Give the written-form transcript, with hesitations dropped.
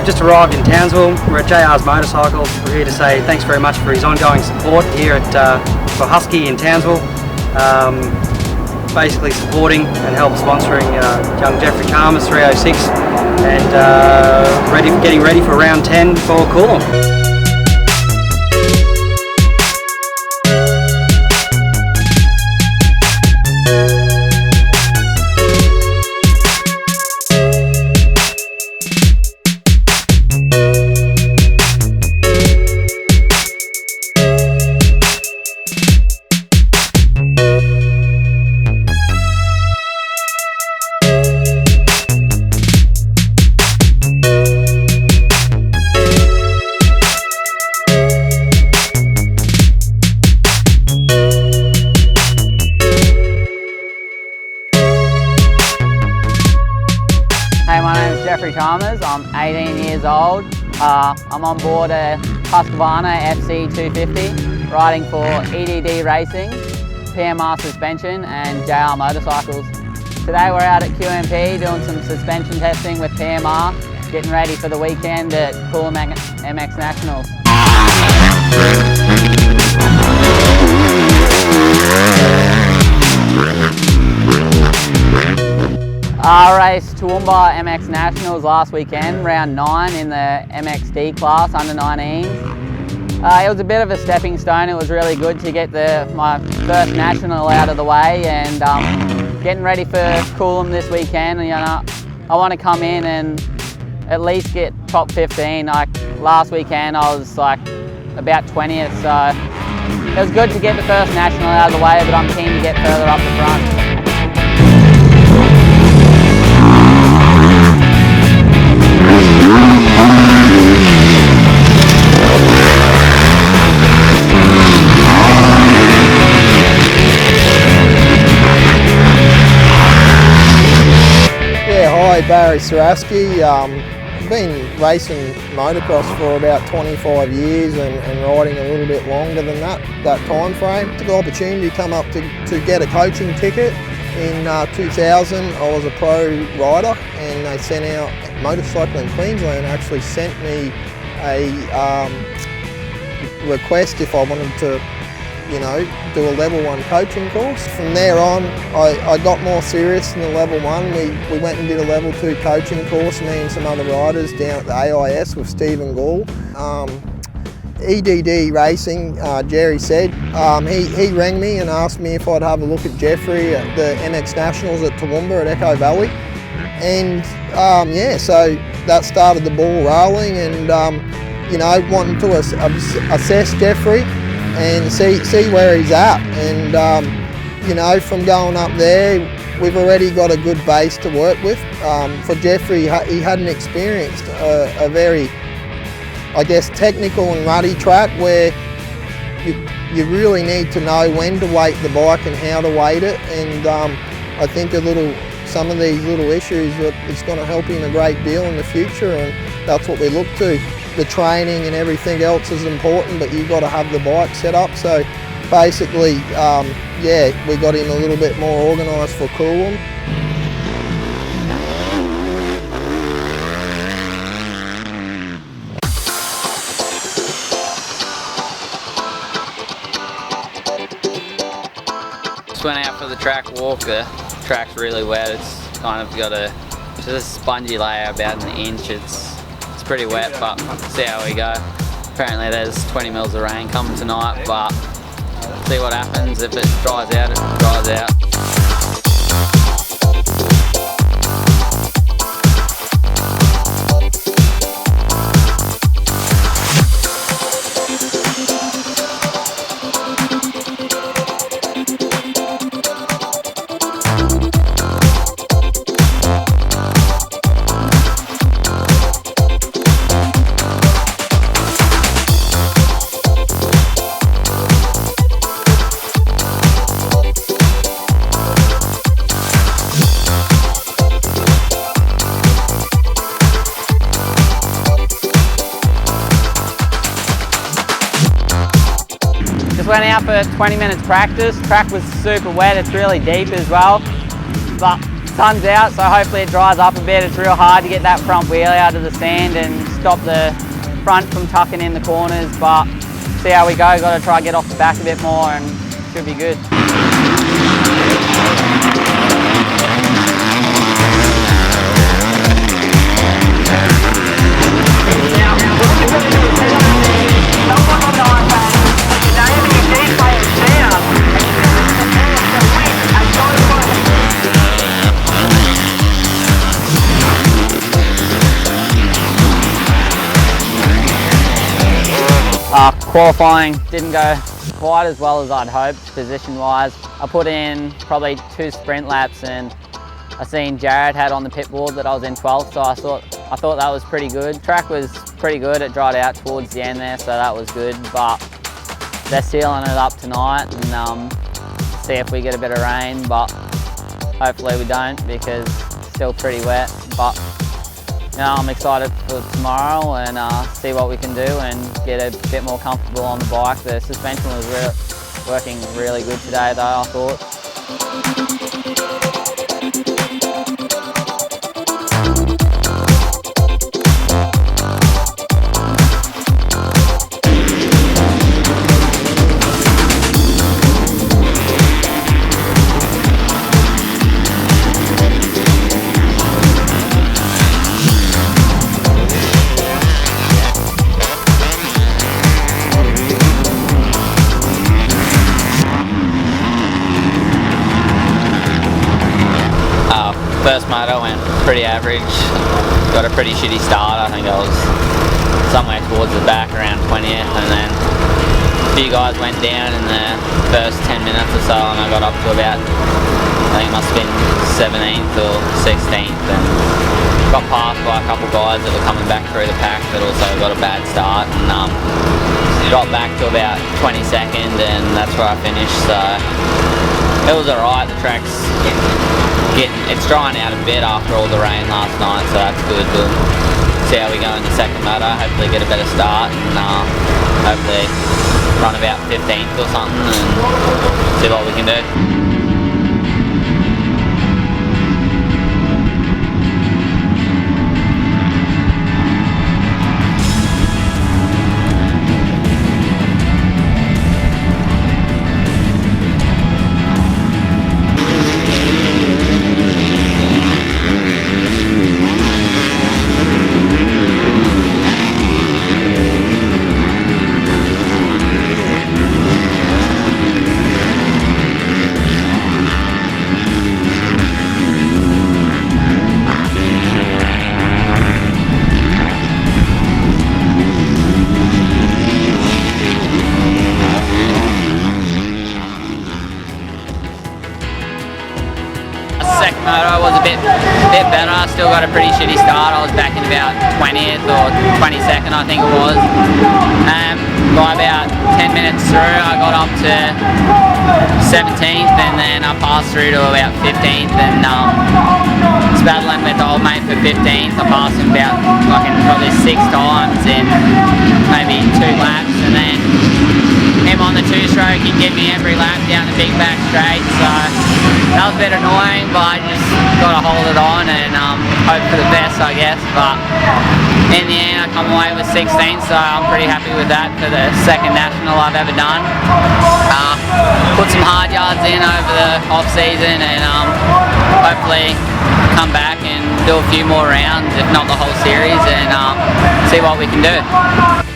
We've just arrived in Townsville. We're at JR's Motorcycles. We're here to say thanks very much for his ongoing support here for Husky in Townsville. Basically supporting and help sponsoring young Geoffrey Chalmers 306 and getting ready for round 10 for Coolum. Hey, my name is Geoffrey Chalmers. I'm 18 years old. I'm on board a Husqvarna FC 250, riding for EDD Racing, PMR Suspension and JR Motorcycles. Today we're out at QMP doing some suspension testing with PMR, getting ready for the weekend at Coolum MX Nationals. I raced Toowoomba MX Nationals last weekend, round 9 in the MXD class, under 19s. It was a bit of a stepping stone. It was really good to get my first national out of the way, and getting ready for Coolum this weekend. You know, I want to come in and at least get top 15. Like last weekend I was like about 20th, so it was good to get the first national out of the way, but I'm keen to get further up the front. Barry Saraski. Been racing motocross for about 25 years and riding a little bit longer than that time frame. Took the opportunity to come up to get a coaching ticket. In 2000 I was a pro rider, and they sent out, Motorcycling Queensland actually sent me a request if I wanted to, you know, do a level 1 coaching course. From there on, I got more serious in the level 1. We went and did a level 2 coaching course, me and some other riders down at the AIS with Stephen Gall. EDD Racing, Jerry said, he rang me and asked me if I'd have a look at Geoffrey at the MX Nationals at Toowoomba at Echo Valley. And yeah, so that started the ball rolling, and you know, wanting to assess Geoffrey and see where he's at. And you know, from going up there, we've already got a good base to work with. For Geoffrey, he hadn't experienced a very, I guess, technical and ruddy track where you really need to know when to weight the bike and how to weight it. And I think some of these little issues, it's going to help him a great deal in the future, and that's what we look to. The training and everything else is important, but you've got to have the bike set up. So basically, yeah, we got him a little bit more organised for Coolum. Just went out for the track walk. The track's really wet. It's kind of got just a spongy layer about an inch. It's pretty wet, but see how we go. Apparently there's 20 mils of rain coming tonight, but see what happens. If it dries out, it dries out. Just went out for 20 minutes practice. Track was super wet, it's really deep as well. But sun's out, so hopefully it dries up a bit. It's real hard to get that front wheel out of the sand and stop the front from tucking in the corners, but see how we go. Got to try and get off the back a bit more and should be good. Qualifying didn't go quite as well as I'd hoped position-wise. I put in probably 2 sprint laps, and I seen Jared had on the pit board that I was in 12th, so I thought that was pretty good. Track was pretty good. It dried out towards the end there, so that was good. But they're sealing it up tonight, and see if we get a bit of rain. But hopefully we don't, because it's still pretty wet. But I'm excited for tomorrow and see what we can do and get a bit more comfortable on the bike. The suspension was working really good today though, I thought. First moto went pretty average, got a pretty shitty start. I think I was somewhere towards the back around 20th, and then a few guys went down in the first 10 minutes or so, and I got up to about, I think it must have been 17th or 16th, and got passed by a couple guys that were coming back through the pack that also got a bad start, and got back to about 22nd, and that's where I finished. So it was alright. The track's it's drying out a bit after all the rain last night, so that's good. We'll see how we go in the second moto, hopefully get a better start, and hopefully run about 15th or something and see what we can do. Second moto was a bit better. I still got a pretty shitty start. I was back in about 20th or 22nd, I think it was. By about 10 minutes through, I got up to 17th, and then I passed through to about 15th, and was battling with the old mate for 15th. I passed him about probably 6 times in maybe 2 laps, and then him on the 2-stroke, he'd give me every lap down the big back straight, so that was a bit annoying, but I just got to hold it on and hope for the best, I guess. But in the end, I come away with 16th, so I'm pretty happy with that for the second national I've ever done. Put some hard yards in over the off season, and hopefully come back and do a few more rounds, if not the whole series, and see what we can do.